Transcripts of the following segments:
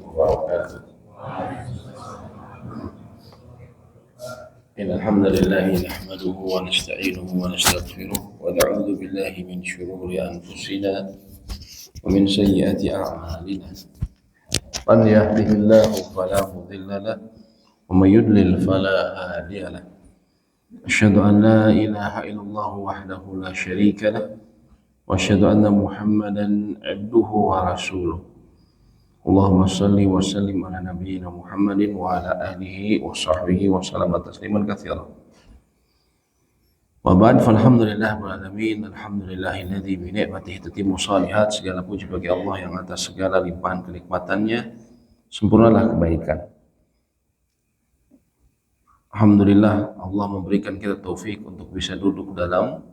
وبركاته. إن الحمد لله نحمده ونستعينه ونستغفره ونعوذ بالله من شرور أنفسنا ومن سيئات أعمالنا. من يهده الله فلا مضل له ومن يضلل فلا هادي له. أشهد أن لا إله إلا الله وحده لا شريك له وأشهد أن محمدا عبده ورسوله. Allahumma salli wa sallim ala nabiyyina Muhammadin wa ala alihi wa sahbihi wa sallam tasliman katsiran. Wa ba'd, falhamdulillah rabbil alamin, alhamdulillahilladzi bi ni'matihi tatimmu shalihat. Segala puji bagi Allah yang atas segala limpahan kenikmatannya sempurnalah kebaikan. Alhamdulillah, Allah memberikan kita taufik untuk bisa duduk dalam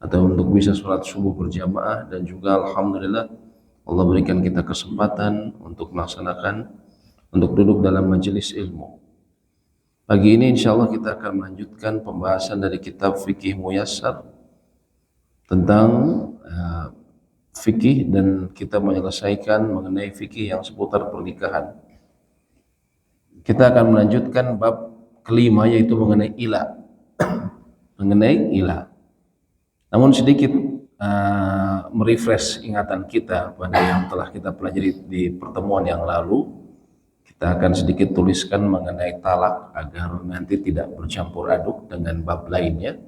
atau untuk bisa sholat subuh berjamaah, dan juga alhamdulillah Allah berikan kita kesempatan untuk melaksanakan, untuk duduk dalam majelis ilmu. Pagi ini insya Allah kita akan melanjutkan pembahasan dari kitab Fikih Muyassar tentang fikih, dan kita menyelesaikan mengenai fikih yang seputar pernikahan. Kita akan melanjutkan bab kelima, yaitu mengenai ilah. Mengenai ilah. Namun sedikit merefresh ingatan kita pada yang telah kita pelajari di pertemuan yang lalu. Kita akan sedikit tuliskan mengenai talak agar nanti tidak bercampur aduk dengan bab lainnya.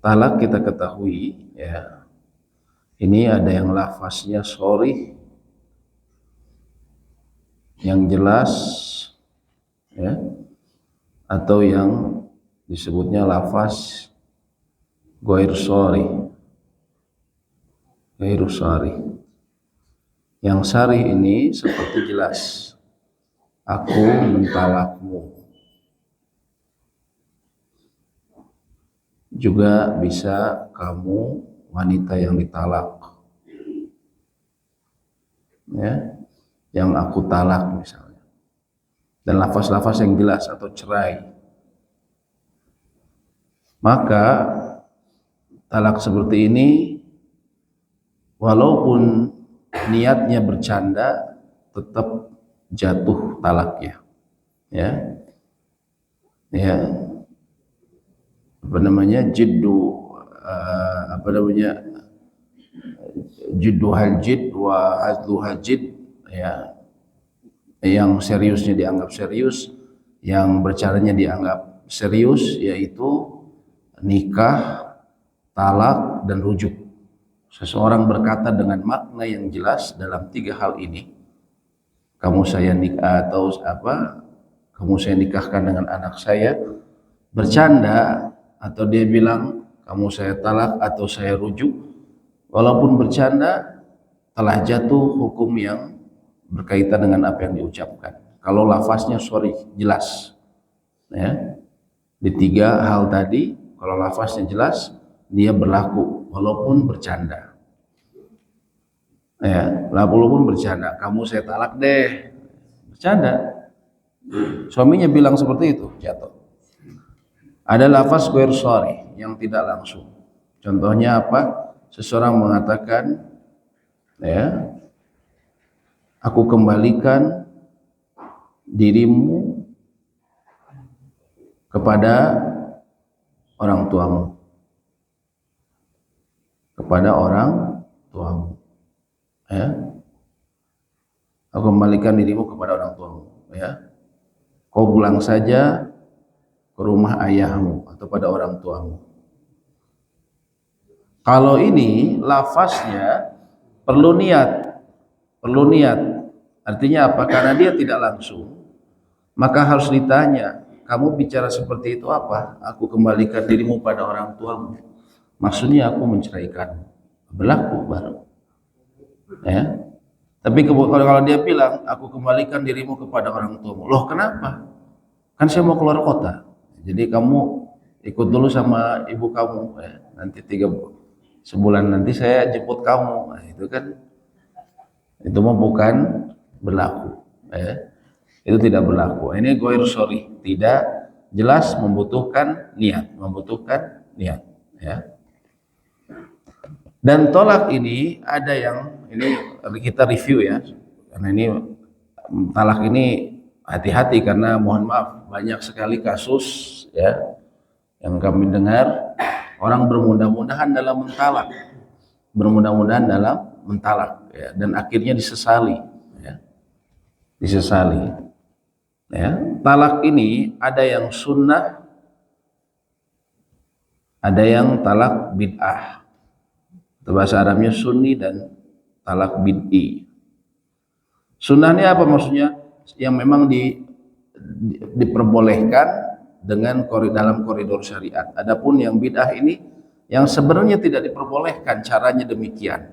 Talak kita ketahui ya, ini ada yang lafaznya sharih, yang jelas ya, atau yang disebutnya lafaz ghair sharih. Ghair sharih. Yang sharih ini seperti jelas, aku mentalakmu. Juga bisa kamu wanita yang ditalak, ya, yang aku talak misalnya. Dan lafaz-lafaz yang jelas atau cerai. Maka talak seperti ini, walaupun niatnya bercanda, tetap jatuh talaknya, ya, apa namanya, jiddu hal jid wa hazlu hal jid, ya, yang seriusnya dianggap serius, yang bercandanya dianggap serius, yaitu nikah, talak, dan rujuk. Seseorang berkata dengan makna yang jelas dalam tiga hal ini, kamu saya nikah atau apa, kamu saya nikahkan dengan anak saya, bercanda, atau dia bilang kamu saya talak atau saya rujuk, walaupun bercanda telah jatuh hukum yang berkaitan dengan apa yang diucapkan. Kalau lafaznya jelas, ya, di tiga hal tadi, kalau lafaznya jelas dia berlaku walaupun bercanda. Ya, walaupun bercanda, kamu saya talak deh, bercanda. Suaminya bilang seperti itu, jatuh. Ada lafaz ghair sharih yang tidak langsung. Contohnya apa? Seseorang mengatakan, ya, aku kembalikan dirimu kepada orang tuamu. Kepada orang tuamu. Ya, aku kembalikan dirimu kepada orang tuamu, ya, kau pulang saja ke rumah ayahmu atau pada orang tuamu. Kalau ini lafaznya perlu niat, artinya apa? Karena dia tidak langsung, maka harus ditanya, kamu bicara seperti itu apa? Aku kembalikan dirimu pada orang tuamu, maksudnya aku menceraikanmu, berlaku baru. Ya. Tapi kalau dia bilang aku kembalikan dirimu kepada orang tuamu, loh kenapa? Kan saya mau keluar kota, jadi kamu ikut dulu sama ibu kamu, ya. Nanti sebulan nanti saya jemput kamu, nah, itu kan, itu mah bukan berlaku, ya. Itu tidak berlaku. Ini ghair sharih, tidak jelas, membutuhkan niat, ya. Dan tolak ini ada yang, ini kita review ya, karena ini talak ini hati-hati karena mohon maaf banyak sekali kasus ya yang kami dengar orang bermudah-mudahan dalam mentalak, bermudah-mudahan dalam mentalak ya, dan akhirnya disesali ya. Disesali ya. Talak ini ada yang sunnah, ada yang talak bid'ah. Bahasa Arabnya sunni dan talak bid'i. Sunnahnya apa maksudnya? Yang memang diperbolehkan dengan dalam koridor syariat. Adapun yang bid'ah ini yang sebenarnya tidak diperbolehkan, caranya demikian.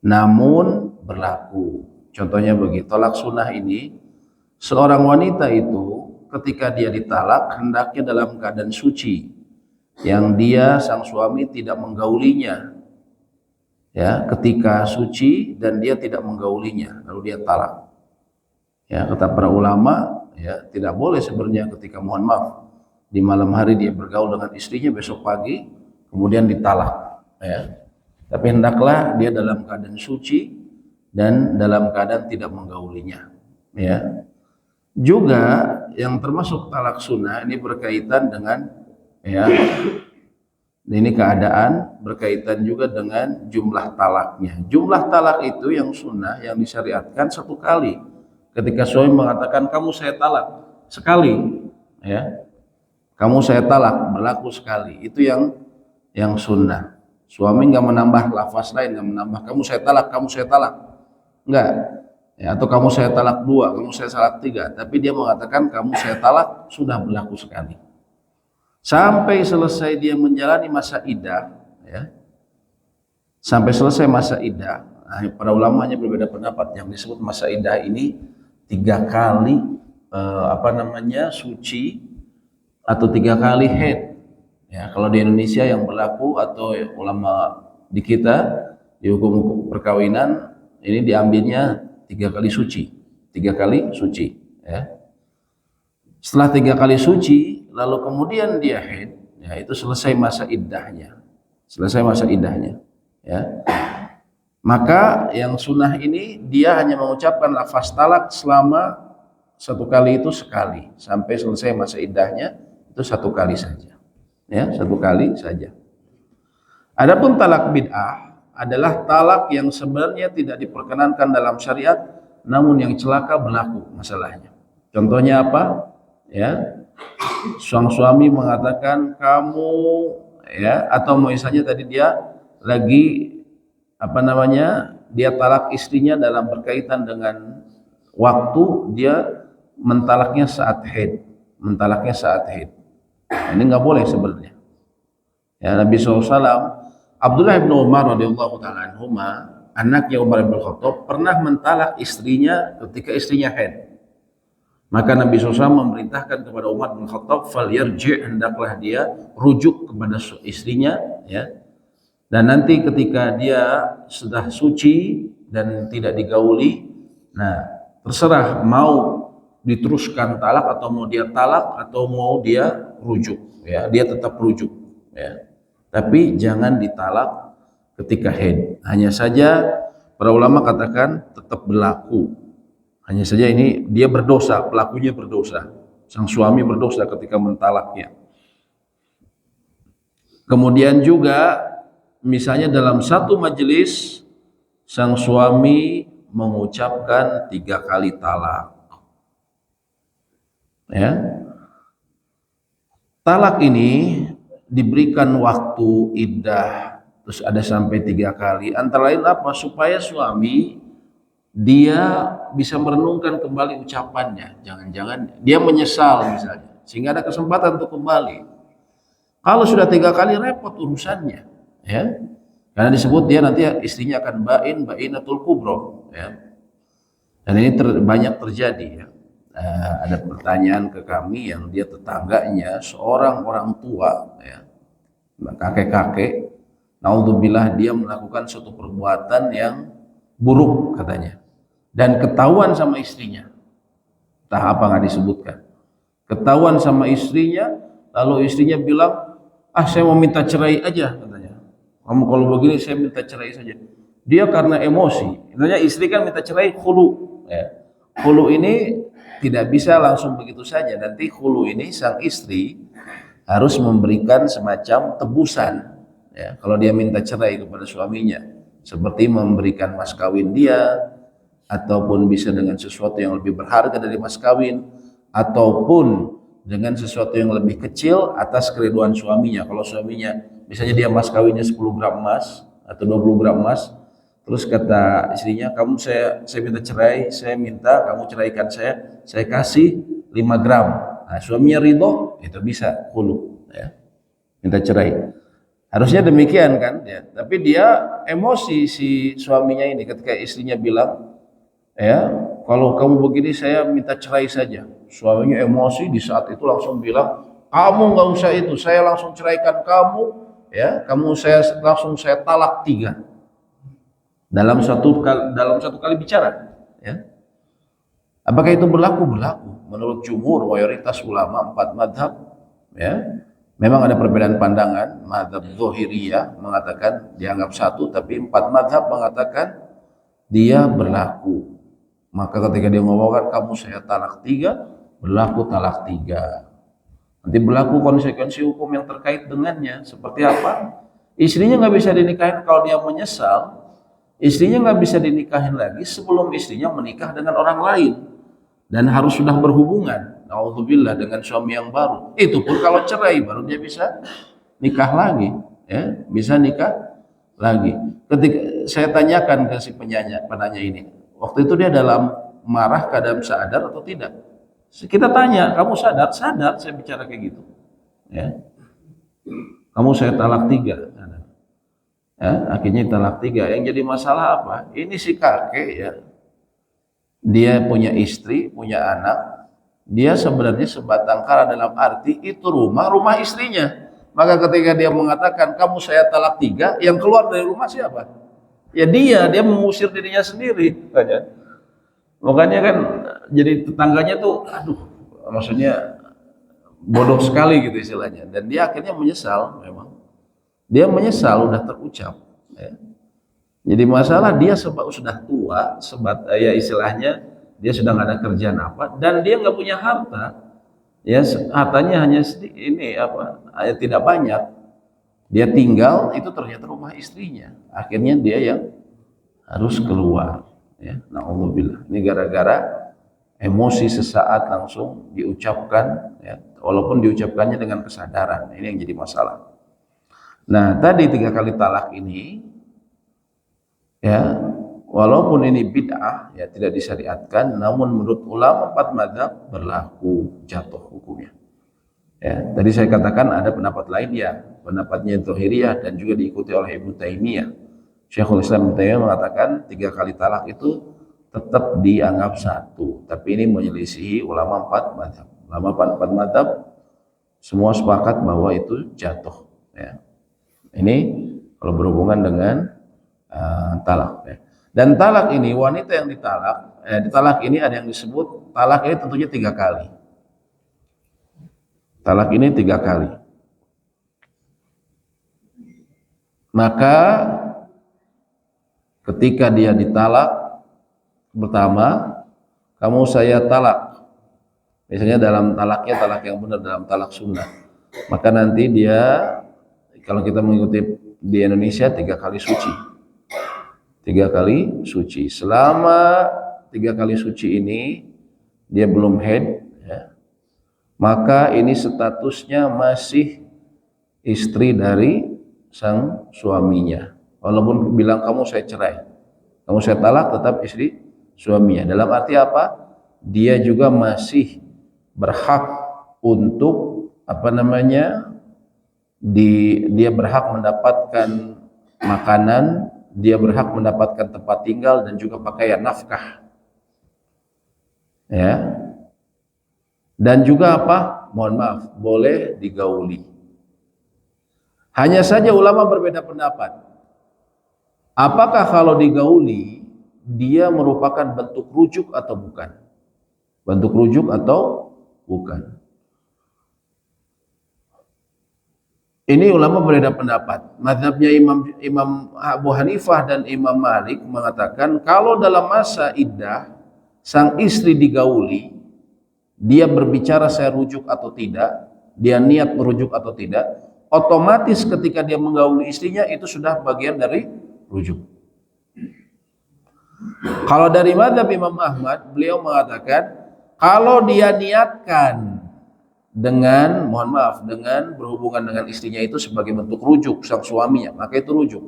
Namun berlaku. Contohnya begitu, tolak sunnah ini, seorang wanita itu ketika dia ditalak hendaknya dalam keadaan suci, yang dia sang suami tidak menggaulinya. Ya, ketika suci dan dia tidak menggaulinya, lalu dia talak. Ya, kata para ulama, ya tidak boleh sebenarnya ketika mohon maaf di malam hari dia bergaul dengan istrinya, besok pagi kemudian ditalak. Ya, tapi hendaklah dia dalam keadaan suci dan dalam keadaan tidak menggaulinya. Ya, juga yang termasuk talak sunnah ini berkaitan dengan ya. Ini keadaan berkaitan juga dengan jumlah talaknya. Jumlah talak itu yang sunnah, yang disyariatkan satu kali. Ketika suami mengatakan kamu saya talak sekali, ya, kamu saya talak berlaku sekali. Itu yang sunnah. Suami nggak menambah lafaz lain, nggak menambah kamu saya talak, enggak. Ya, atau kamu saya talak 2, kamu saya talak 3. Tapi dia mengatakan kamu saya talak sudah berlaku sekali. Sampai selesai dia menjalani masa iddah, ya. Sampai selesai masa iddah. Nah, para ulama hanya berbeda pendapat. Yang disebut masa iddah ini 3 kali suci atau 3 kali haid. Ya, kalau di Indonesia yang berlaku atau ulama di kita di hukum perkawinan ini diambilnya 3 kali suci, 3 kali suci. Ya. Setelah 3 kali suci, lalu kemudian dia haid, ya itu selesai masa iddahnya, ya. Maka yang sunnah ini dia hanya mengucapkan lafaz talak selama 1 kali itu sekali, sampai selesai masa iddahnya itu 1 kali saja, ya 1 kali saja. Adapun talak bid'ah adalah talak yang sebenarnya tidak diperkenankan dalam syariat, namun yang celaka berlaku masalahnya. Contohnya apa? Ya, sang suami mengatakan kamu, ya, atau misalnya tadi dia lagi dia talak istrinya dalam berkaitan dengan waktu, dia mentalaknya saat haid, ini nggak boleh sebenarnya. Ya, Nabi SAW, Abdullah bin Umar radhiyallahu taala anhuma, anaknya Umar bin Khattab, pernah mentalak istrinya ketika istrinya haid. Maka Nabi SAW memerintahkan kepada Umar bin Khattab, fal yarji', hendaklah dia rujuk kepada istrinya, ya. Dan nanti ketika dia sudah suci dan tidak digauli, nah terserah mau diteruskan talak atau mau dia talak atau mau dia rujuk, ya dia tetap rujuk, ya. Tapi jangan ditalak ketika haid. Hanya saja para ulama katakan tetap berlaku. Hanya saja ini dia berdosa, pelakunya berdosa. Sang suami berdosa ketika mentalaknya. Kemudian juga misalnya dalam satu majelis sang suami mengucapkan 3 kali talak. Ya. Talak ini diberikan waktu iddah, terus ada sampai 3 kali. Antara lain apa? Supaya suami dia bisa merenungkan kembali ucapannya. Jangan-jangan dia menyesal misalnya, sehingga ada kesempatan untuk kembali. Kalau sudah 3 kali repot urusannya, ya. Karena disebut dia nanti istrinya akan bainatul kubro, ya. Dan ini banyak terjadi, ya. Ada pertanyaan ke kami yang dia tetangganya seorang orang tua, ya, kakek-kakek, naudzubillah, dia melakukan suatu perbuatan yang buruk katanya dan ketahuan sama istrinya, entah apa nggak disebutkan, ketahuan sama istrinya, lalu istrinya bilang, saya mau minta cerai aja katanya, kamu kalau begini saya minta cerai saja. Dia karena emosi, intinya istri kan minta cerai khulu, ya. khulu ini tidak bisa langsung begitu saja. Nanti khulu ini sang istri harus memberikan semacam tebusan. Ya, kalau dia minta cerai kepada suaminya, seperti memberikan mas kawin dia, ataupun bisa dengan sesuatu yang lebih berharga dari mas kawin, ataupun dengan sesuatu yang lebih kecil atas keriduan suaminya. Kalau suaminya misalnya dia mas kawinnya 10 gram emas atau 20 gram emas, terus kata istrinya, kamu saya minta cerai, saya minta kamu ceraikan saya kasih 5 gram. Nah, suaminya ridho, itu bisa khulu, ya, minta cerai. Harusnya demikian kan, ya. Tapi dia emosi si suaminya ini ketika istrinya bilang, ya, kalau kamu begini saya minta cerai saja. Suaminya emosi di saat itu langsung bilang, kamu nggak usah itu, saya langsung ceraikan kamu, ya, langsung saya talak 3 dalam satu kali bicara, ya. Apakah itu berlaku? Berlaku. Menurut jumhur mayoritas ulama 4 madhab, ya, memang ada perbedaan pandangan. Madhab Zahiriyah mengatakan dianggap 1, tapi 4 madhab mengatakan dia berlaku. Maka ketika dia ngomongkan kamu saya talak 3, berlaku talak 3. Nanti berlaku konsekuensi hukum yang terkait dengannya. Seperti apa? Istrinya nggak bisa dinikahin kalau dia menyesal. Istrinya nggak bisa dinikahin lagi sebelum istrinya menikah dengan orang lain dan harus sudah berhubungan, naudzubillah, dengan suami yang baru. Itu pun kalau cerai baru dia bisa nikah lagi, ya, bisa nikah lagi. Ketika saya tanyakan ke si penanya ini, waktu itu dia dalam marah, keadaan sadar atau tidak? Kita tanya, kamu sadar? Sadar, saya bicara kayak gitu, ya. Kamu saya talak 3. Ya, akhirnya talak 3. Yang jadi masalah apa? Ini si kakek, ya, dia punya istri, punya anak. Dia sebenarnya sebatang kara dalam arti itu rumah istrinya. Maka ketika dia mengatakan kamu saya talak 3, yang keluar dari rumah siapa? Ya dia mengusir dirinya sendiri. Makanya kan jadi tetangganya tuh, aduh, maksudnya bodoh sekali gitu istilahnya. Dan dia akhirnya menyesal memang. Dia menyesal udah terucap, ya. Jadi masalah dia sudah tua, ya istilahnya dia sudah nggak ada kerjaan apa, dan dia nggak punya harta, ya, hartanya hanya ini apa, tidak banyak. Dia tinggal itu ternyata rumah istrinya, akhirnya dia yang harus keluar, ya. Na'udzubillah. Ini gara-gara emosi sesaat langsung diucapkan, ya, walaupun diucapkannya dengan kesadaran. Ini yang jadi masalah. Nah, tadi 3 kali talak ini, ya, walaupun ini bid'ah, ya, tidak disyariatkan, namun menurut ulama 4 mazhab berlaku jatuh hukumnya. Ya, tadi saya katakan ada pendapat lain, ya, pendapatnya Zahiriyah dan juga diikuti oleh Ibnu Taimiyah. Syekhul Islam Ibnu Taimiyah mengatakan 3 kali talak itu tetap dianggap 1, tapi ini menyelisihi ulama 4 mazhab. Ulama 4 mazhab semua sepakat bahwa itu jatuh, ya. Ini kalau berhubungan dengan talak, ya. Dan talak ini, wanita yang ditalak ini ada yang disebut talak ini tentunya 3 kali. Talak ini 3 kali. Maka ketika dia ditalak pertama, kamu saya talak, misalnya dalam talaknya talak yang benar, dalam talak sunnah, maka nanti dia, kalau kita mengikuti di Indonesia, 3 kali suci. 3 kali suci. Selama 3 kali suci ini dia belum haid, ya, maka ini statusnya masih istri dari sang suaminya. Walaupun bilang kamu saya cerai, kamu saya talak, tetap istri suaminya. Dalam arti apa? Dia juga masih berhak untuk dia berhak mendapatkan makanan, dia berhak mendapatkan tempat tinggal dan juga pakaian, nafkah, ya. Dan juga apa? Mohon maaf, boleh digauli. Hanya saja ulama berbeda pendapat. Apakah kalau digauli dia merupakan bentuk rujuk atau bukan? Bentuk rujuk atau bukan? Ini ulama berbeda pendapat. Mazhabnya Imam Abu Hanifah dan Imam Malik mengatakan kalau dalam masa iddah sang istri digauli, dia berbicara saya rujuk atau tidak, dia niat merujuk atau tidak, otomatis ketika dia menggauli istrinya itu sudah bagian dari rujuk. Kalau dari mazhab Imam Ahmad, beliau mengatakan kalau dia niatkan dengan, mohon maaf, dengan berhubungan dengan istrinya itu sebagai bentuk rujuk sang suaminya, maka itu rujuk.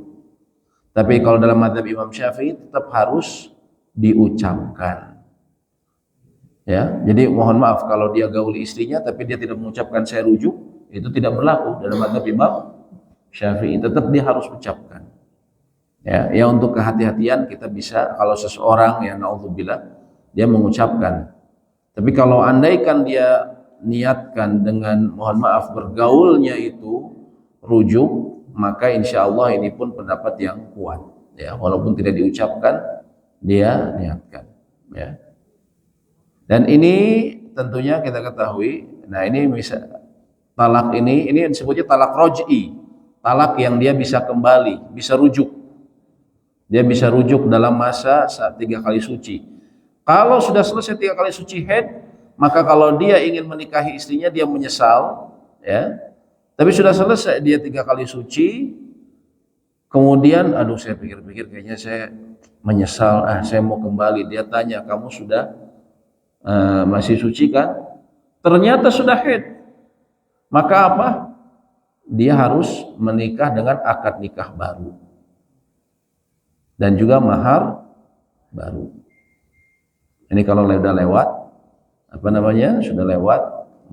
Tapi kalau dalam mazhab Imam Syafi'i tetap harus diucapkan. Ya, jadi mohon maaf kalau dia gauli istrinya tapi dia tidak mengucapkan saya rujuk, itu tidak berlaku dalam mazhab Imam Syafi'i, tetap dia harus ucapkan. Ya, untuk kehati-hatian kita bisa kalau seseorang yang naudzubillah dia mengucapkan. Tapi kalau andaikan dia niatkan dengan mohon maaf bergaulnya itu rujuk, maka insya Allah ini pun pendapat yang kuat. Ya, walaupun tidak diucapkan, dia niatkan. Ya. Dan ini tentunya kita ketahui. Nah ini misal talak ini disebutnya talak roj'i, talak yang dia bisa kembali, bisa rujuk. Dia bisa rujuk dalam masa saat 3 kali suci. Kalau sudah selesai 3 kali suci haid, maka kalau dia ingin menikahi istrinya dia menyesal, ya. Tapi sudah selesai dia 3 kali suci, kemudian aduh saya pikir-pikir kayaknya saya menyesal, saya mau kembali. Dia tanya, kamu sudah masih suci kan? Ternyata sudah haid. Maka apa? Dia harus menikah dengan akad nikah baru. Dan juga mahar baru. Ini kalau sudah lewat sudah lewat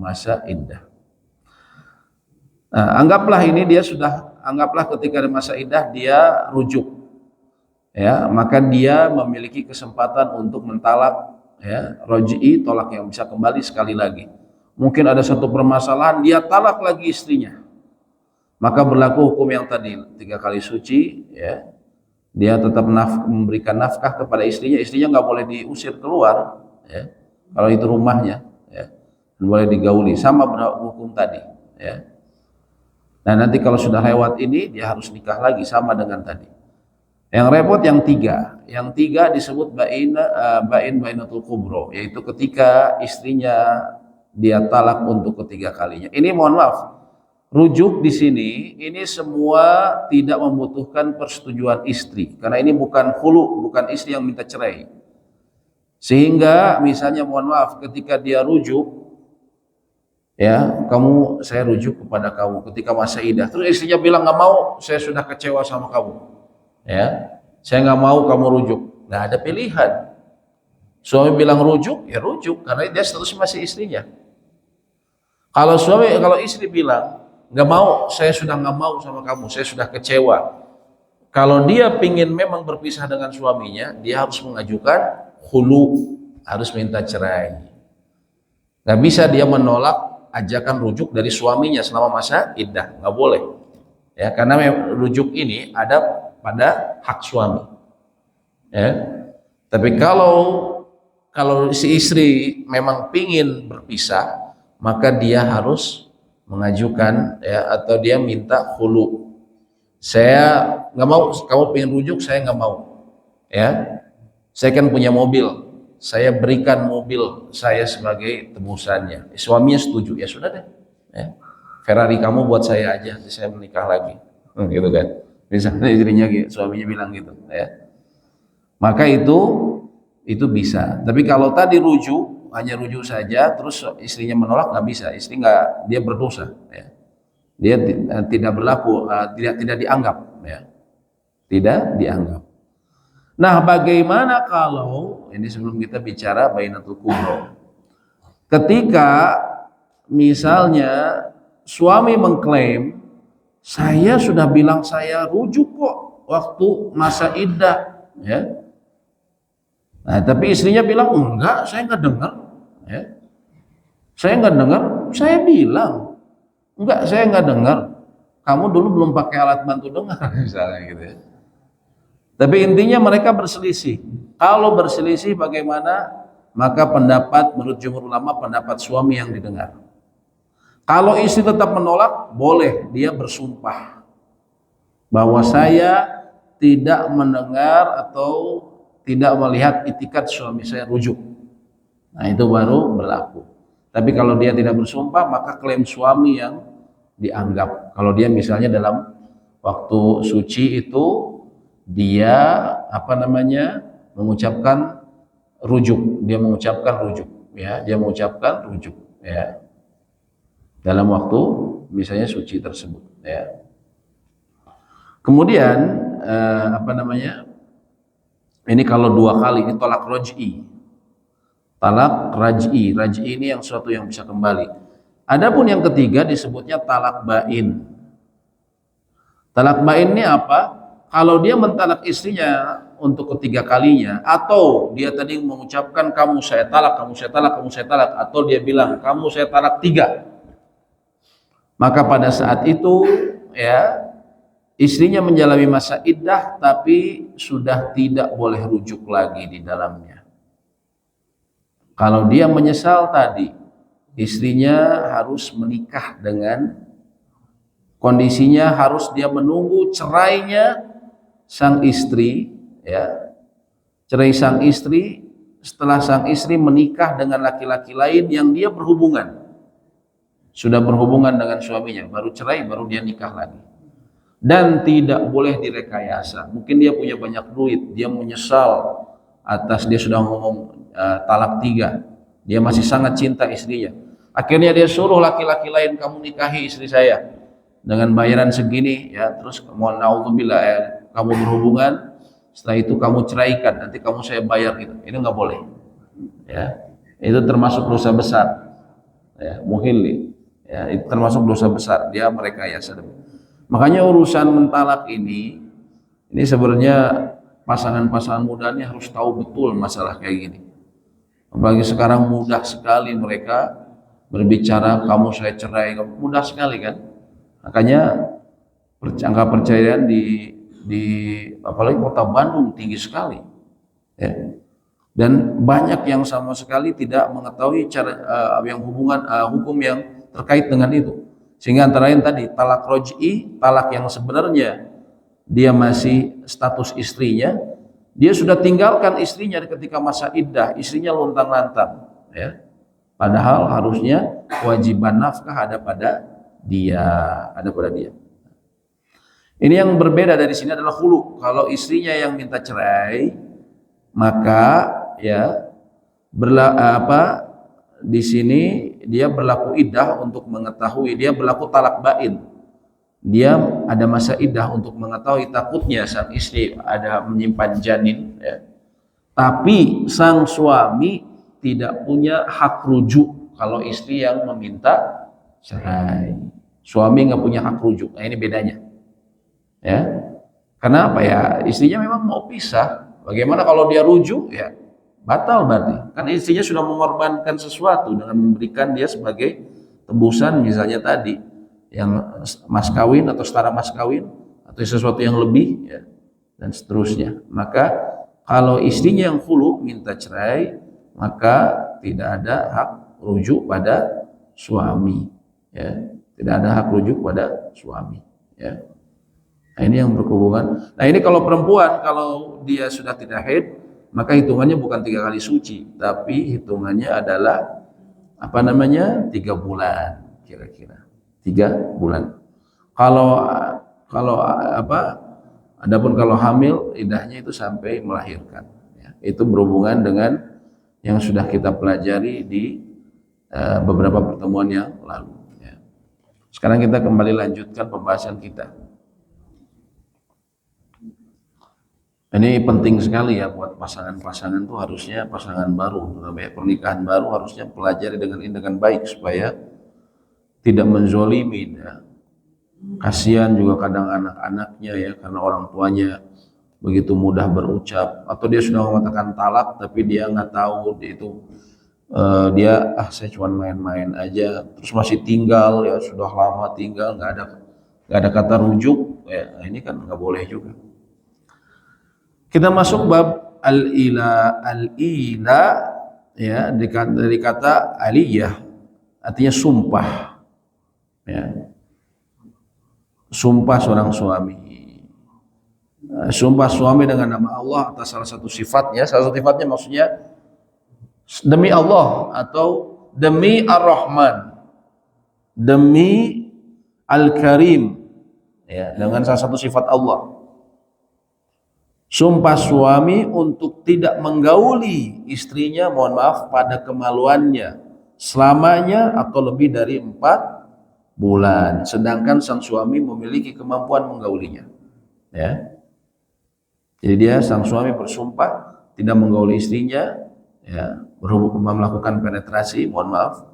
masa iddah. Nah, anggaplah ketika masa iddah dia rujuk, ya, maka dia memiliki kesempatan untuk mentalak, ya, roj'i, tolak yang bisa kembali sekali lagi. Mungkin ada satu permasalahan dia talak lagi istrinya, maka berlaku hukum yang tadi 3 kali suci, ya. Dia tetap memberikan nafkah kepada istrinya nggak boleh diusir keluar, ya. Kalau itu rumahnya, ya, boleh digauli, sama hukum tadi, ya. Nah nanti kalau sudah lewat ini dia harus nikah lagi sama dengan tadi. Yang repot yang tiga disebut bainatul kubro, yaitu ketika istrinya dia talak untuk ketiga kalinya. Ini mohon maaf, rujuk di sini ini semua tidak membutuhkan persetujuan istri, karena ini bukan khulu, bukan istri yang minta cerai. Sehingga misalnya mohon maaf ketika dia rujuk, ya, saya rujuk kepada kamu ketika masa iddah, terus istrinya bilang nggak mau, saya sudah kecewa sama kamu, ya, saya nggak mau kamu rujuk. Nggak ada pilihan. Suami bilang rujuk, ya rujuk, karena dia statusnya masih istrinya. Kalau istri bilang nggak mau, saya sudah nggak mau sama kamu, saya sudah kecewa. Kalau dia pingin memang berpisah dengan suaminya, dia harus mengajukan khulu, harus minta cerai. Nggak bisa dia menolak ajakan rujuk dari suaminya selama masa iddah, nggak boleh. Ya, karena rujuk ini ada pada hak suami. Ya. Tapi kalau si istri memang pingin berpisah, maka dia harus mengajukan, ya, atau dia minta khulu. Saya nggak mau, kamu pengen rujuk, saya nggak mau, ya. Saya kan punya mobil, saya berikan mobil saya sebagai tebusannya. Suaminya setuju, ya sudah deh, ya. Ferrari kamu buat saya aja, saya menikah lagi, gitu kan. Misalnya istrinya, suaminya bilang gitu, ya. Maka itu bisa. Tapi kalau tadi rujuk, hanya rujuk saja, terus istrinya menolak, nggak bisa. Dia berdosa, ya. Dia tidak berlaku, tidak dianggap, ya. Tidak dianggap. Nah, bagaimana kalau ini sebelum kita bicara bainatul kubro, ketika misalnya suami mengklaim saya sudah bilang saya rujuk kok waktu masa iddah, ya. Nah, tapi istrinya bilang enggak, saya nggak dengar, ya. Saya nggak dengar, saya bilang enggak, saya nggak dengar. Kamu dulu belum pakai alat bantu dengar, misalnya gitu, ya. Tapi intinya mereka berselisih. Kalau berselisih bagaimana? Maka menurut jumhur ulama pendapat suami yang didengar. Kalau istri tetap menolak, boleh dia bersumpah bahwa saya tidak mendengar atau tidak melihat itikat suami saya rujuk. Nah, itu baru berlaku. Tapi kalau dia tidak bersumpah, maka klaim suami yang dianggap. Kalau dia misalnya dalam waktu suci itu dia mengucapkan rujuk, dia mengucapkan rujuk ya dalam waktu misalnya suci tersebut ya. Kemudian ini kalau 2 kali ini tolak raj'i. Talak raj'i. Raj'i ini yang suatu yang bisa kembali. Adapun yang ketiga disebutnya talak bain. Talak bain ini apa? Kalau dia mentalak istrinya untuk ketiga kalinya, atau dia tadi mengucapkan kamu saya talak, kamu saya talak, kamu saya talak, atau dia bilang kamu saya talak 3, maka pada saat itu ya istrinya menjalani masa iddah tapi sudah tidak boleh rujuk lagi di dalamnya. Kalau dia menyesal tadi, istrinya harus menikah dengan kondisinya harus dia menunggu cerainya sang istri ya. Cerai sang istri setelah sang istri menikah dengan laki-laki lain yang dia sudah berhubungan dengan suaminya, baru cerai, baru dia nikah lagi. Dan tidak boleh direkayasa. Mungkin dia punya banyak duit, dia menyesal atas dia sudah ngomong talak 3, dia masih sangat cinta istrinya, akhirnya dia suruh laki-laki lain, kamu nikahi istri saya dengan bayaran segini ya, terus mohon naudzubillah kamu berhubungan, setelah itu kamu ceraikan, nanti kamu saya bayar gitu. Ini nggak boleh ya, itu termasuk dosa besar ya, muhilli ya, itu termasuk dosa besar, dia merekayasa. Makanya urusan mentalak ini sebenarnya pasangan-pasangan muda ini harus tahu betul masalah kayak gini. Apalagi sekarang mudah sekali mereka berbicara kamu saya cerai, mudah sekali kan. Makanya angka perceraian di apalagi kota Bandung tinggi sekali ya. Dan banyak yang sama sekali tidak mengetahui cara yang hubungan hukum yang terkait dengan itu. Sehingga antara lain tadi talak roj'i, talak yang sebenarnya dia masih status istrinya, dia sudah tinggalkan istrinya ketika masa iddah, istrinya luntang-lantung ya. Padahal harusnya kewajiban nafkah ada pada dia. Ini yang berbeda dari sini adalah khulu. Kalau istrinya yang minta cerai, maka ya di sini dia berlaku iddah untuk mengetahui, dia berlaku talak bain. Dia ada masa iddah untuk mengetahui, takutnya sang istri ada menyimpan janin ya. Tapi sang suami tidak punya hak rujuk kalau istri yang meminta cerai. Suami nggak punya hak rujuk. Nah, ini bedanya ya. Karena apa ya, istrinya memang mau pisah. Bagaimana kalau dia rujuk ya batal berarti. Kan istrinya sudah mengorbankan sesuatu dengan memberikan dia sebagai tebusan, misalnya tadi yang mas kawin atau setara mas kawin atau sesuatu yang lebih ya, dan seterusnya. Maka kalau istrinya yang khulu minta cerai, maka tidak ada hak rujuk pada suami ya. Tidak ada hak rujuk pada suami ya. Nah, ini yang berhubungan. Nah, ini kalau perempuan, kalau dia sudah tidak haid, maka hitungannya bukan 3 kali suci, tapi hitungannya adalah 3 bulan kira-kira. 3 bulan. Adapun kalau hamil, iddahnya itu sampai melahirkan ya. Itu berhubungan dengan yang sudah kita pelajari di beberapa pertemuan yang lalu ya. Sekarang kita kembali lanjutkan pembahasan kita. Ini penting sekali ya buat pasangan-pasangan tuh, harusnya pasangan baru, pernikahan baru harusnya pelajari dengan baik supaya tidak menzolimi ya. Kasihan juga kadang anak-anaknya ya, karena orang tuanya begitu mudah berucap, atau dia sudah mengatakan talak tapi dia nggak tahu itu dia saya cuma main-main aja, terus masih tinggal ya, sudah lama tinggal nggak ada kata rujuk ya. Nah, ini kan nggak boleh juga. Kita masuk bab al-ila ya, dari kata aliyah artinya sumpah ya. Sumpah seorang suami. Sumpah suami dengan nama Allah atas salah satu sifatnya. Salah satu sifatnya maksudnya demi Allah atau demi Ar-Rahman, demi Al-Karim, ya, dengan salah satu sifat Allah. Sumpah suami untuk tidak menggauli istrinya, mohon maaf, pada kemaluannya selamanya atau lebih dari 4 bulan, sedangkan sang suami memiliki kemampuan menggaulinya, ya. Jadi dia, sang suami, bersumpah tidak menggauli istrinya, ya, berhubung melakukan penetrasi, mohon maaf,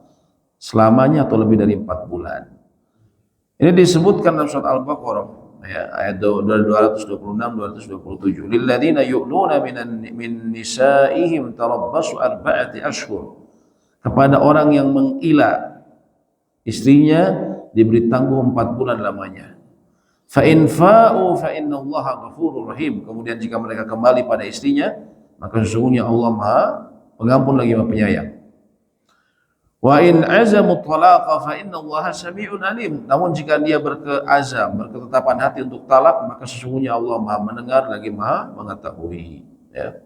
selamanya atau lebih dari 4 bulan. Ini disebutkan dalam surat Al-Baqarah, ya, ayat 226-227. Lilladzina yu'luna min nisaihim tarabbasu arba'ati ashhur. Kepada orang yang mengila istrinya diberi tangguh 4 bulan lamanya. Fa in fa'u fa innallaha ghafurur rahim. Kemudian jika mereka kembali pada istrinya, maka sesungguhnya Allah Maha Pengampun lagi Maha Penyayang. Wa in azamu talaqa fa innallaha sami'un alim. Namun jika dia berketetapan hati untuk talak, maka sesungguhnya Allah Maha mendengar lagi Maha mengetahui, ya.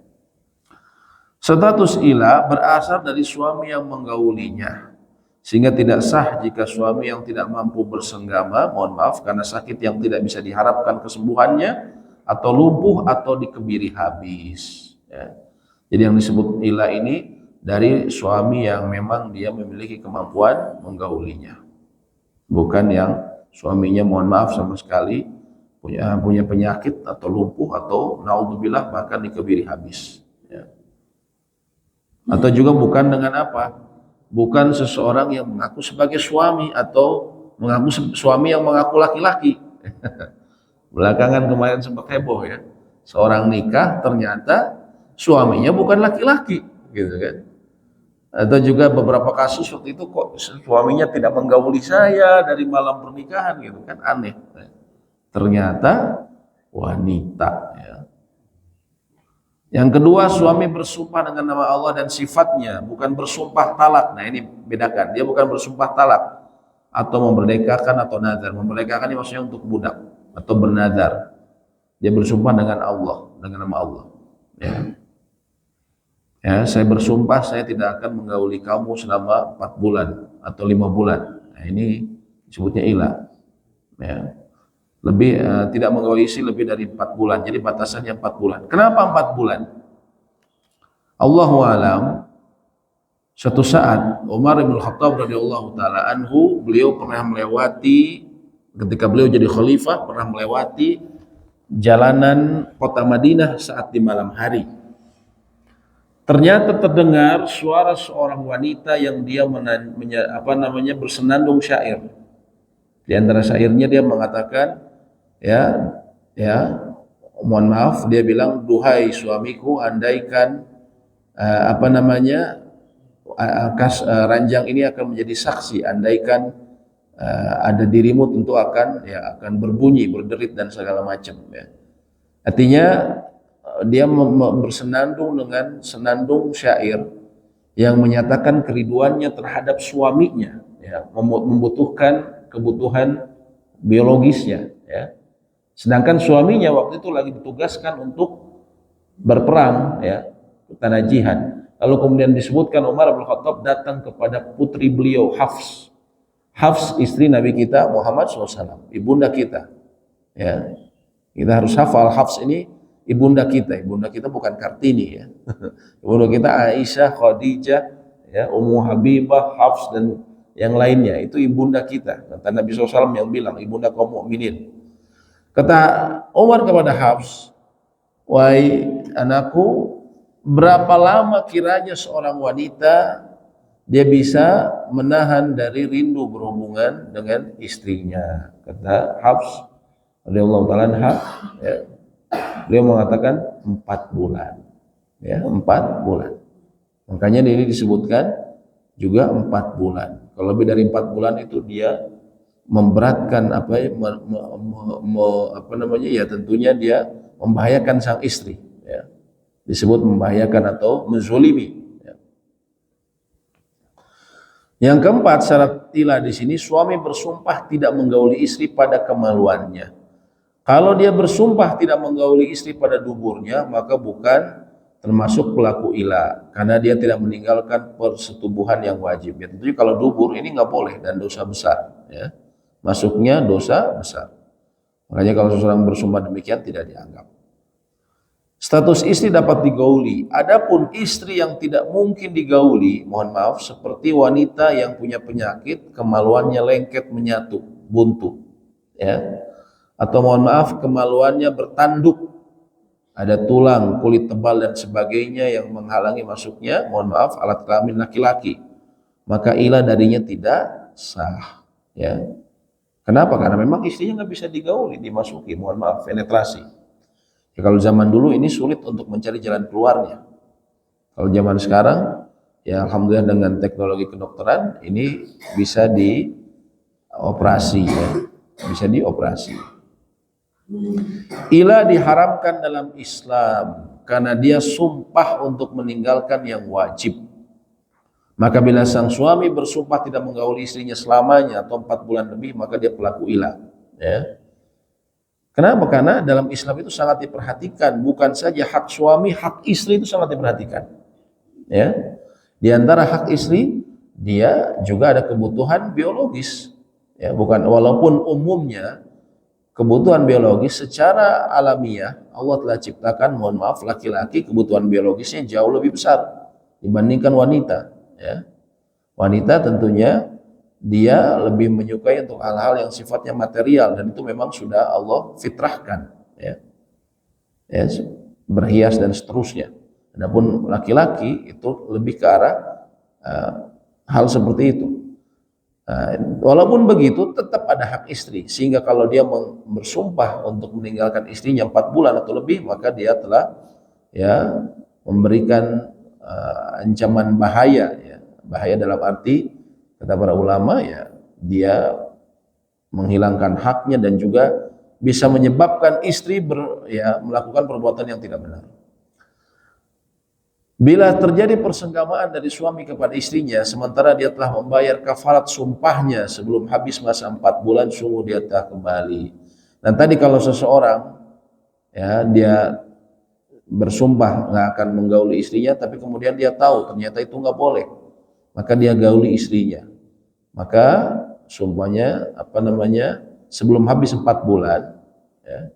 Status ila berasal dari suami yang menggaulinya, sehingga tidak sah jika suami yang tidak mampu bersenggama, mohon maaf, karena sakit yang tidak bisa diharapkan kesembuhannya, atau lumpuh atau dikebiri habis, ya. Jadi yang disebut ila ini dari suami yang memang dia memiliki kemampuan menggaulinya, bukan yang suaminya, mohon maaf, sama sekali punya penyakit atau lumpuh atau naudzubillah bahkan dikebiri habis, ya. Atau juga bukan dengan apa? Bukan seseorang yang mengaku sebagai suami atau mengaku suami yang mengaku laki-laki. Belakangan kemarin sempat heboh, ya. Seorang nikah ternyata suaminya bukan laki-laki, gitu kan. Atau juga beberapa kasus waktu itu, kok suaminya tidak menggauli saya dari malam pernikahan, gitu kan, aneh. Ternyata wanita, ya. Yang kedua, suami bersumpah dengan nama Allah dan sifatnya, bukan bersumpah talak. Nah, ini bedakan. Dia bukan bersumpah talak atau memerdekakan atau nazar. Memerdekakan ini maksudnya untuk budak atau bernazar. Dia bersumpah dengan Allah, dengan nama Allah, ya. Ya, saya bersumpah saya tidak akan menggauli kamu selama 4 bulan atau 5 bulan. Nah, ini disebutnya ila, ya. Lebih tidak menggauli istri lebih dari 4 bulan. Jadi batasannya 4 bulan. Kenapa 4 bulan? Allahu alam. Suatu saat Umar bin Khattab radhiyallahu taala anhu, beliau pernah melewati, ketika beliau jadi khalifah, pernah melewati jalanan kota Madinah saat di malam hari. Ternyata terdengar suara seorang wanita yang dia bersenandung syair. Di antara syairnya dia mengatakan, ya, mohon maaf, dia bilang, duhai suamiku, andaikan ranjang ini akan menjadi saksi, andaikan ada dirimu, tentu akan berbunyi, berderit dan segala macam, ya. Artinya dia bersenandung dengan senandung syair yang menyatakan kerinduannya terhadap suaminya, ya, membutuhkan kebutuhan biologisnya, ya. Sedangkan suaminya waktu itu lagi ditugaskan untuk berperang, ya, tanah jihad. Lalu kemudian disebutkan Umar bin Khattab datang kepada putri beliau Hafs. Hafs istri Nabi kita Muhammad SAW, ibunda kita, ya. Kita harus hafal Hafs ini ibunda kita. Ibunda kita bukan Kartini, ya. Ibunda kita Aisyah, Khadijah, ya, Ummu Habibah, Hafs dan yang lainnya. Itu ibunda kita. Kata Nabi SAW yang bilang, ibunda kaum mukminin. Kata Umar kepada Hafs, wahai anakku, berapa lama kiranya seorang wanita dia bisa menahan dari rindu berhubungan dengan istrinya? Kata Hafs radhiyallahu taala anha, ya, beliau mengatakan 4 bulan, ya, 4 bulan. Makanya ini disebutkan juga 4 bulan. Kalau lebih dari 4 bulan itu dia memberatkan ya tentunya dia membahayakan sang istri, ya. Disebut membahayakan atau menzolimi, ya. Yang keempat, syarat ila di sini, suami bersumpah tidak menggauli istri pada kemaluannya. Kalau dia bersumpah tidak menggauli istri pada duburnya, maka bukan termasuk pelaku ila karena dia tidak meninggalkan persetubuhan yang wajib. Ya, tentunya kalau dubur ini nggak boleh dan dosa besar. Ya, masuknya dosa besar. Makanya kalau seseorang bersumpah demikian tidak dianggap. Status istri dapat digauli. Adapun istri yang tidak mungkin digauli, mohon maaf, seperti wanita yang punya penyakit, kemaluannya lengket menyatu, buntu, ya. Atau mohon maaf, kemaluannya bertanduk, ada tulang, kulit tebal dan sebagainya yang menghalangi masuknya, mohon maaf, alat kelamin laki-laki. Maka ilah darinya tidak sah, ya. Kenapa? Karena memang istrinya nggak bisa digauli, dimasuki, mohon maaf, penetrasi. Ya, kalau zaman dulu ini sulit untuk mencari jalan keluarnya. Kalau zaman sekarang, ya alhamdulillah dengan teknologi kedokteran ini bisa dioperasi, ya. Bisa dioperasi. Ila diharamkan dalam Islam karena dia sumpah untuk meninggalkan yang wajib. Maka bila sang suami bersumpah tidak menggauli istrinya selamanya atau 4 bulan lebih, maka dia pelaku ila. Ya. Kenapa? Karena dalam Islam itu sangat diperhatikan, bukan saja hak suami, hak istri itu sangat diperhatikan. Ya, di antara hak istri, dia juga ada kebutuhan biologis. Ya, bukan walaupun umumnya kebutuhan biologis secara alamiah Allah telah ciptakan, mohon maaf, laki-laki kebutuhan biologisnya jauh lebih besar dibandingkan wanita. Ya, wanita tentunya dia lebih menyukai untuk hal-hal yang sifatnya material dan itu memang sudah Allah fitrahkan, ya, ya, berhias dan seterusnya. Adapun laki-laki itu lebih ke arah hal seperti itu. Walaupun begitu tetap ada hak istri, sehingga kalau dia bersumpah untuk meninggalkan istrinya 4 bulan atau lebih, maka dia telah, ya, memberikan ancaman bahaya, ya. Bahaya dalam arti kata para ulama, ya, dia menghilangkan haknya dan juga bisa menyebabkan istri melakukan perbuatan yang tidak benar. Bila terjadi persenggamaan dari suami kepada istrinya sementara dia telah membayar kafarat sumpahnya sebelum habis masa 4 bulan, sungguh dia telah kembali. Dan tadi kalau seseorang, ya, dia bersumpah nggak akan menggauli istrinya, tapi kemudian dia tahu ternyata itu nggak boleh, maka dia gauli istrinya, maka sumpahnya sebelum habis 4 bulan, ya,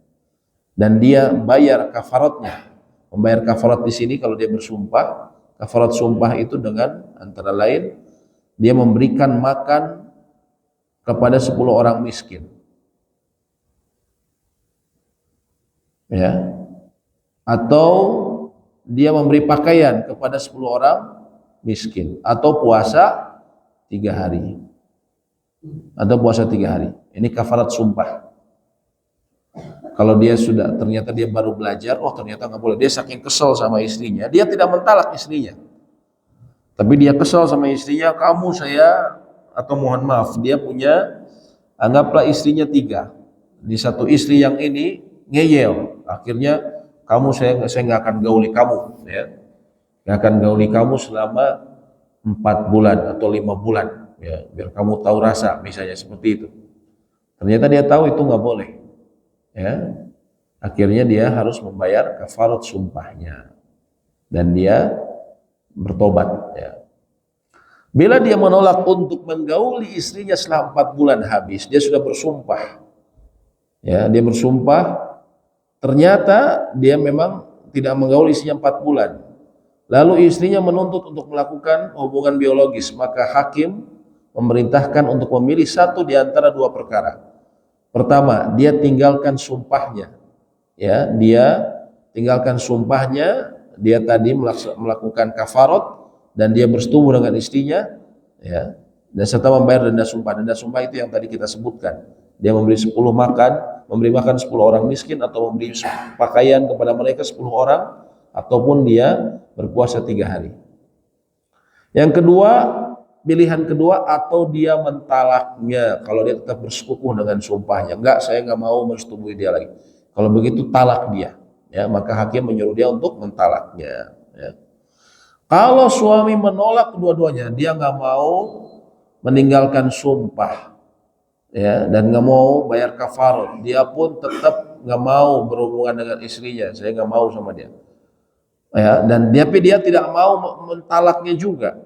dan dia bayar kafaratnya. Membayar kafarat di sini kalau dia bersumpah, kafarat sumpah itu dengan antara lain dia memberikan makan kepada 10 orang miskin, ya, atau dia memberi pakaian kepada 10 orang miskin, atau puasa 3 hari, atau puasa 3 hari. Ini kafarat sumpah. Kalau dia sudah, ternyata dia baru belajar, oh ternyata nggak boleh, dia saking kesel sama istrinya, dia tidak mentalak istrinya, tapi dia kesel sama istrinya, kamu saya, atau mohon maaf, dia punya, anggaplah istrinya 3, di satu istri yang ini ngeyel, akhirnya saya nggak akan gauli kamu, ya, nggak akan gauli kamu selama 4 bulan atau 5 bulan, ya, biar kamu tahu rasa, misalnya seperti itu. Ternyata dia tahu itu nggak boleh, ya, akhirnya dia harus membayar kafarat sumpahnya dan dia bertobat, ya. Bila dia menolak untuk menggauli istrinya setelah 4 bulan habis, dia sudah bersumpah, ya, dia bersumpah, ternyata dia memang tidak menggauli istrinya 4 bulan, lalu istrinya menuntut untuk melakukan hubungan biologis, maka hakim memerintahkan untuk memilih satu di antara 2 perkara. Pertama, dia tinggalkan sumpahnya, ya, dia tinggalkan sumpahnya, dia tadi melakukan kafarat dan dia bersetubuh dengan istrinya, ya, dan serta membayar denda sumpah. Denda sumpah itu yang tadi kita sebutkan, dia memberi 10 memberi makan 10 orang miskin, atau memberi pakaian kepada mereka 10 orang, ataupun dia berpuasa 3 hari. Yang kedua, pilihan kedua, atau dia mentalaknya kalau dia tetap bersekukuh dengan sumpahnya, enggak, saya enggak mau bersetubuh dia lagi. Kalau begitu talak dia, ya, maka hakim menyuruh dia untuk mentalaknya, ya. Kalau suami menolak kedua-duanya, dia enggak mau meninggalkan sumpah, ya, dan enggak mau bayar kafarat, dia pun tetap enggak mau berhubungan dengan istrinya, saya enggak mau sama dia, ya, dan dia tidak mau mentalaknya juga,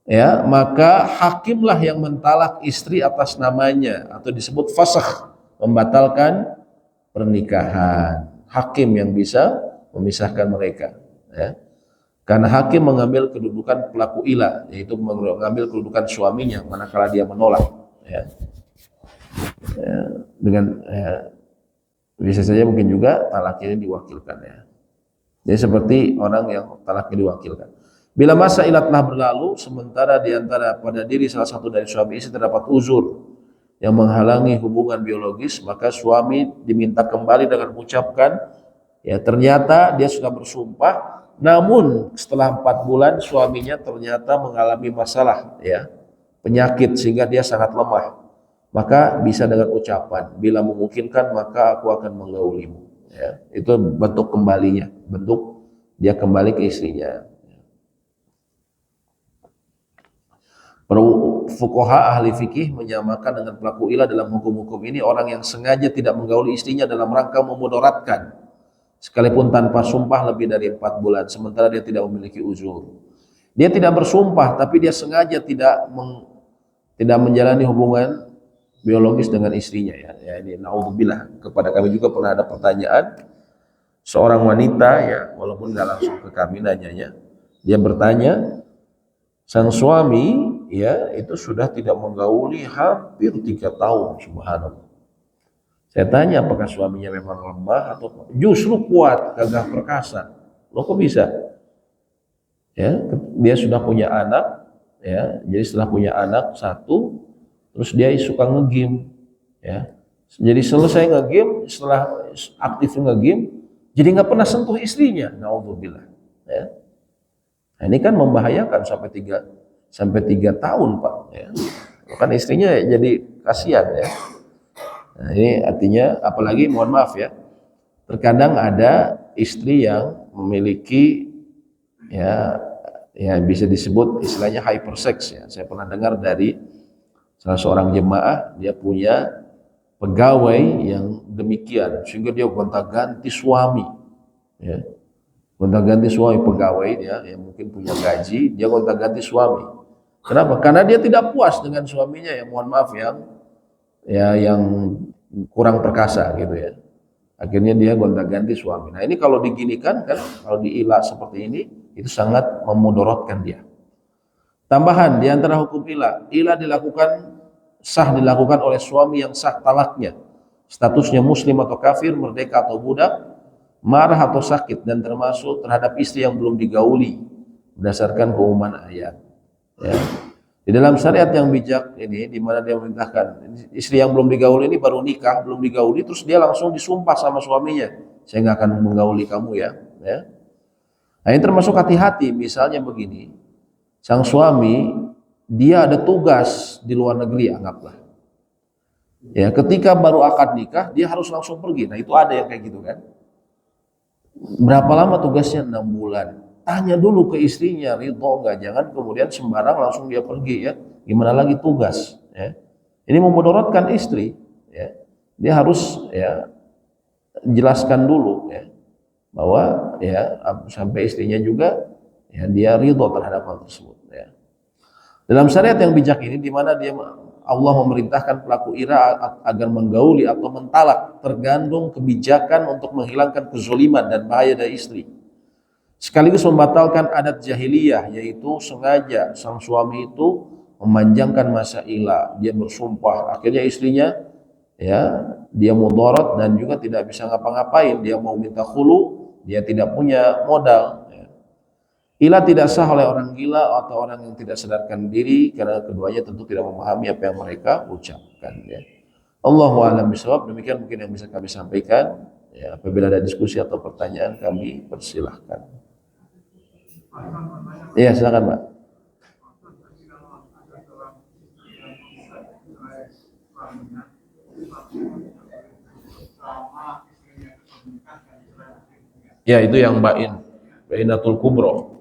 ya, maka hakimlah yang mentalak istri atas namanya, atau disebut fasakh, membatalkan pernikahan. Hakim yang bisa memisahkan mereka, ya. Karena hakim mengambil kedudukan pelaku ilah, yaitu mengambil kedudukan suaminya manakala dia menolak, ya. Ya, dengan bisa saja mungkin juga talaknya diwakilkan, ya. Jadi seperti orang yang talaknya diwakilkan. Bila masa ilah telah berlalu, sementara di antara pada diri salah satu dari suami istri terdapat uzur yang menghalangi hubungan biologis, maka suami diminta kembali dengan mengucapkan, ya, ternyata dia sudah bersumpah, namun setelah 4 bulan suaminya ternyata mengalami masalah, ya, penyakit sehingga dia sangat lemah, maka bisa dengan ucapan, bila memungkinkan maka aku akan menggaulimu, ya. Itu bentuk kembalinya, bentuk dia kembali ke istrinya. Para fuqaha ahli fikih menyamakan dengan pelaku ilah dalam hukum-hukum ini orang yang sengaja tidak menggauli istrinya dalam rangka memudaratkan, sekalipun tanpa sumpah lebih dari 4 bulan, sementara dia tidak memiliki uzur. Dia tidak bersumpah, tapi dia sengaja tidak menjalani hubungan biologis dengan istrinya, ya. Ya, ini naudzubillah. Kepada kami juga pernah ada pertanyaan, seorang wanita, ya, walaupun nggak langsung ke kami nanyanya, dia bertanya, sang suami, ya, itu sudah tidak menggauli hampir 3 tahun, subhanallah. Saya tanya apakah suaminya memang lemah atau justru kuat, gagah perkasa. Loh, kok bisa? Ya, dia sudah punya anak, ya. Jadi setelah punya anak satu, terus dia suka nge-game, ya. Jadi selesai nge-game, setelah aktif nge-game, jadi nggak pernah sentuh istrinya. Naudzubillah, ya. Nah, ini kan membahayakan sampai 3 tahun, Pak, ya. Kan istrinya jadi kasihan, ya. Nah, ini artinya, apalagi mohon maaf, ya, terkadang ada istri yang memiliki, ya, bisa disebut istilahnya hypersex, ya. Saya pernah dengar dari salah seorang jemaah, dia punya pegawai yang demikian sehingga dia gonta-ganti suami, ya. Gonta-ganti suami pegawai dia yang mungkin punya gaji, dia gonta-ganti suami. Kenapa? Karena dia tidak puas dengan suaminya yang mohon maaf yang kurang perkasa gitu, ya. Akhirnya dia gonta-ganti suami. Nah, ini kalau diginikan kan, kalau diilah seperti ini, itu sangat memudorotkan dia. Tambahan di antara hukum ilah dilakukan oleh suami yang sah talaknya, statusnya muslim atau kafir, merdeka atau budak, marah atau sakit, dan termasuk terhadap istri yang belum digauli berdasarkan keumuman ayat, ya. Di dalam syariat yang bijak ini, di mana dia memerintahkan istri yang belum digauli ini baru nikah, belum digauli, terus dia langsung disumpah sama suaminya, saya nggak akan menggauli kamu, ya, ya. Nah, ini termasuk hati-hati. Misalnya begini, sang suami dia ada tugas di luar negeri, anggaplah, ya, ketika baru akad nikah dia harus langsung pergi. Nah, itu ada yang kayak gitu kan. Berapa lama tugasnya? 6 bulan. Tanya dulu ke istrinya, ridho enggak, jangan kemudian sembarang langsung dia pergi, ya. Gimana lagi tugas, ya. Ini memudaratkan istri, ya. Dia harus, ya, jelaskan dulu, ya, bahwa, ya, sampai istrinya juga, ya, dia ridho terhadap hal tersebut, ya. Dalam syariat yang bijak ini, di mana Allah memerintahkan pelaku ira agar menggauli atau mentalak, tergantung kebijakan untuk menghilangkan kezoliman dan bahaya dari istri, sekaligus membatalkan adat jahiliyah, yaitu sengaja sang suami itu memanjangkan masa ilah, dia bersumpah, akhirnya istrinya, ya, dia mudarat dan juga tidak bisa ngapa-ngapain, dia mau minta khulu, dia tidak punya modal, ya. Ilah tidak sah oleh orang gila atau orang yang tidak sadarkan diri, karena keduanya tentu tidak memahami apa yang mereka ucapkan, ya. Allahu a'lam bishawab. Demikian mungkin yang bisa kami sampaikan, ya. Apabila ada diskusi atau pertanyaan, kami persilahkan. Iya, silakan, Pak. Ya, itu yang bainatul kubro.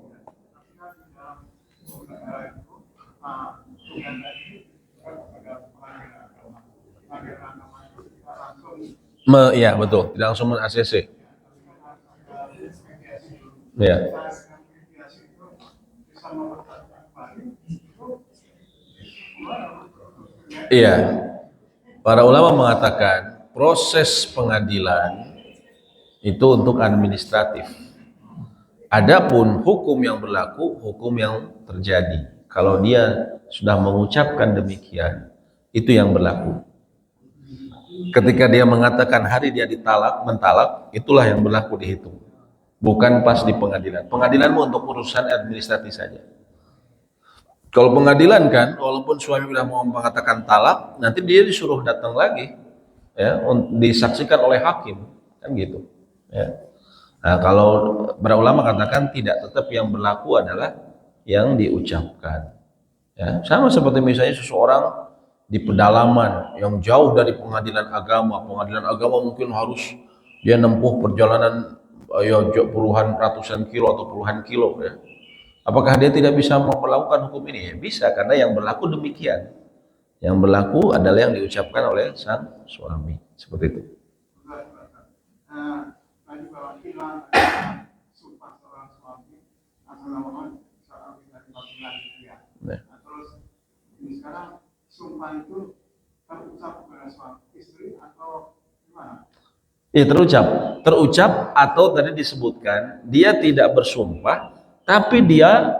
Ya, betul, tidak langsung men-ACC. Ya. Iya, para ulama mengatakan proses pengadilan itu untuk administratif. Adapun hukum yang berlaku, hukum yang terjadi. Kalau dia sudah mengucapkan demikian, itu yang berlaku. Ketika dia mengatakan hari dia mentalak, itulah yang berlaku dihitung. Bukan pas di pengadilan. Pengadilanmu untuk urusan administratif saja. Kalau pengadilan kan, walaupun suami sudah mau mengatakan talak, nanti dia disuruh datang lagi, ya, disaksikan oleh hakim, kan gitu. Ya. Nah, kalau para ulama katakan tidak, tetap yang berlaku adalah yang diucapkan. Ya, sama seperti misalnya seseorang di pedalaman yang jauh dari pengadilan agama mungkin harus dia nempuh perjalanan ya, puluhan ratusan kilo atau puluhan kilo, ya. Apakah dia tidak bisa melakukan hukum ini? Ya, bisa, karena yang berlaku demikian. Yang berlaku adalah yang diucapkan oleh sang suami. Seperti itu. Nah. Ya, terucap atau tadi disebutkan dia tidak bersumpah, tapi dia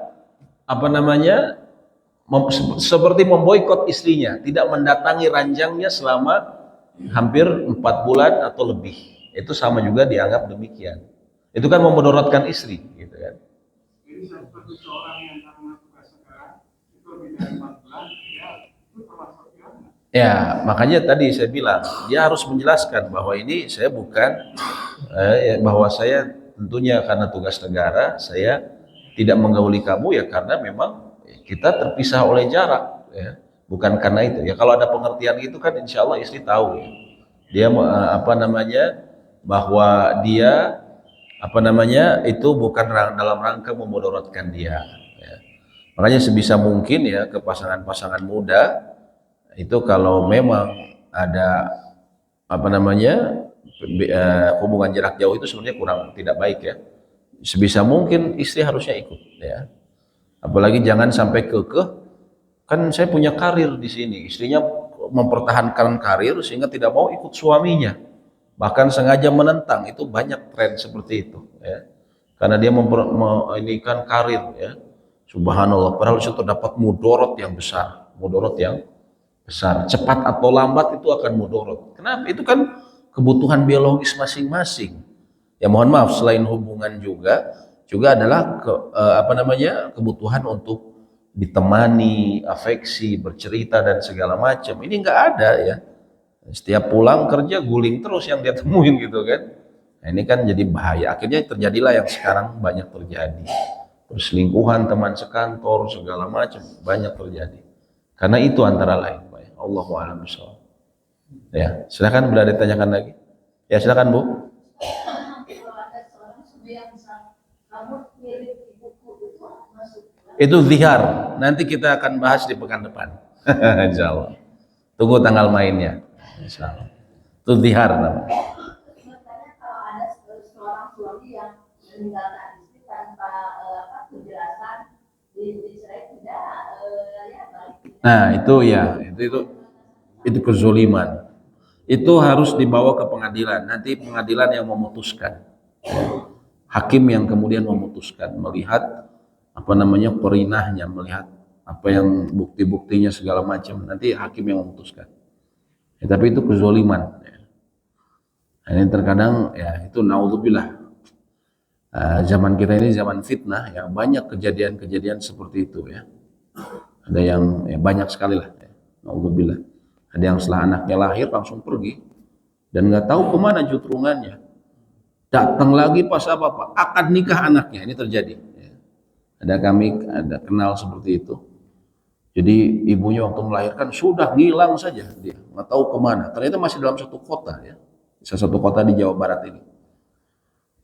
seperti memboikot istrinya, tidak mendatangi ranjangnya selama hampir 4 bulan atau lebih. Itu sama juga dianggap demikian. Itu kan memudaratkan istri, gitu kan. Jadi seperti seorang yang karena tugas negara itu lebih dari 4 bulan, itu termasuk pidana. Ya, makanya tadi saya bilang dia harus menjelaskan bahwa ini saya bukan bahwa saya tentunya karena tugas negara saya tidak menggauli kamu ya karena memang kita terpisah oleh jarak, ya. Bukan karena itu ya. Kalau ada pengertian itu kan insya Allah istri tahu, ya. Dia bahwa dia itu bukan dalam rangka memudaratkan dia, ya. Makanya sebisa mungkin ya ke pasangan-pasangan muda itu kalau memang ada hubungan jarak jauh itu sebenarnya kurang tidak baik, ya. Sebisa mungkin istri harusnya ikut, ya. Apalagi jangan sampai kekeh, kan saya punya karir di sini, istrinya mempertahankan karir sehingga tidak mau ikut suaminya, bahkan sengaja menentang. Itu banyak tren seperti itu, ya. Karena dia ini kan karir, ya. Subhanallah, padahal itu terdapat mudorot yang besar, cepat atau lambat itu akan mudorot. Kenapa? Itu kan kebutuhan biologis masing-masing. Ya mohon maaf, selain hubungan juga adalah kebutuhan untuk ditemani, afeksi, bercerita dan segala macam. Ini nggak ada, ya. Setiap pulang kerja guling terus yang dia temuin, gitu kan. Nah, ini kan jadi bahaya. Akhirnya terjadilah yang sekarang banyak terjadi. Perselingkuhan teman sekantor segala macam banyak terjadi. Karena itu antara lain. Allahu a'lam bishawab. Ya, silakan bila ditanyakan lagi. Ya, silakan Bu. Itu zihar. Nanti kita akan bahas di pekan depan. Insyaallah. Tunggu tanggal mainnya. Insyaallah. Itu zihar namanya. Kalau ada seorang suami yang meninggalkan istri tanpa penjelasan dicerai tidak balik. Nah, itu ya, itu kezoliman. Itu harus dibawa ke pengadilan. Nanti pengadilan yang memutuskan. Hakim yang kemudian memutuskan, melihat perinahnya, melihat apa yang bukti-buktinya segala macam. Nanti hakim yang memutuskan. Ya, tapi itu kezoliman. Ya. Nah, ini terkadang ya itu naudzubillah. Zaman kita ini zaman fitnah, ya banyak kejadian-kejadian seperti itu, ya. Ada yang banyak sekali lah. Ya. Naudzubillah. Ada yang setelah anaknya lahir langsung pergi dan nggak tahu kemana jutrungannya. Datang lagi pas akad nikah anaknya, ini terjadi. Ya. Ada kenal seperti itu. Jadi ibunya waktu melahirkan sudah ngilang saja dia, nggak tahu kemana. Ternyata masih dalam satu kota, ya, satu kota di Jawa Barat ini.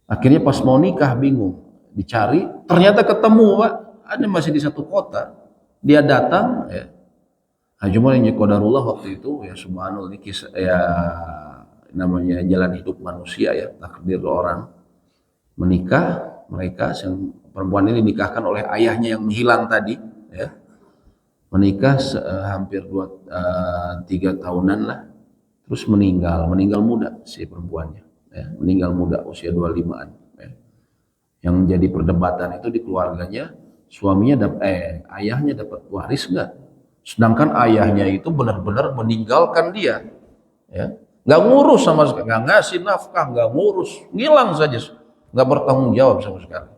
Akhirnya pas mau nikah bingung, dicari, ternyata ketemu, Pak, ada masih di satu kota. Dia datang, ya. Nah, cuma yang qadarullah waktu itu, ya subhanallah, ini kisah, ya namanya jalan hidup manusia, ya takdir orang. Menikah, mereka, yang perempuan ini dinikahkan oleh ayahnya yang hilang tadi, ya, menikah hampir 3 tahunan lah, terus meninggal muda si perempuannya, ya, meninggal muda usia 25-an. Ya. Yang jadi perdebatan itu di keluarganya, ayahnya dapat waris nggak? Sedangkan ayahnya itu benar-benar meninggalkan dia, ya, nggak ngurus sama sekali, nggak ngasih nafkah, nggak ngurus, ngilang saja, nggak bertanggung jawab sama sekali.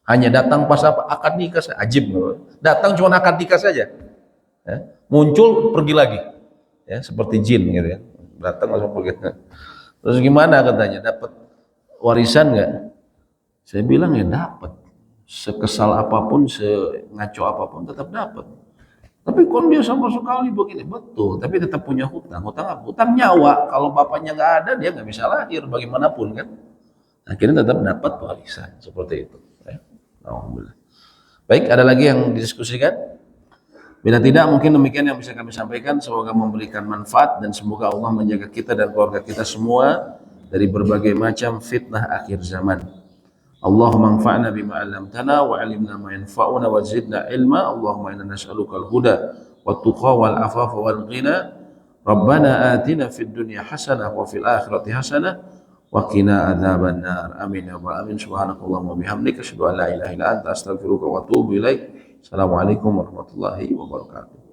Hanya datang pas akad nikah, ajib, datang cuma akad nikah saja, ya. Muncul pergi lagi, ya, seperti jin gitu ya, datang langsung pergi. Terus gimana katanya, dapat warisan nggak? Saya bilang ya dapat, sekesal apapun, sengaco apapun tetap dapat. Tapi kok dia sama sekali begini, betul. Tapi tetap punya hutang. Hutang apa? Hutang nyawa. Kalau bapaknya nggak ada, dia nggak bisa lahir bagaimanapun kan. Akhirnya tetap dapat warisan seperti itu. Ya. Alhamdulillah. Baik, ada lagi yang didiskusikan? Bila tidak, mungkin demikian yang bisa kami sampaikan. Semoga memberikan manfaat dan semoga Allah menjaga kita dan keluarga kita semua dari berbagai macam fitnah akhir zaman. Allahumma anfa'na bima 'allamtana wa 'allimna ma yanfa'una wa zidna ilma. Allahumma inna nas'aluka al-huda wat-tuqa wal afafa wal ghina. Rabbana atina fid dunya hasanah wa fil akhirati hasanah wa qina adzaban nar. Amin ya rabbal alamin. Subhanakallahumma wa bihamdika asyhadu an la ilaha illa anta astaghfiruka wa atubu ilaik. Assalamualaikum warahmatullahi wabarakatuh.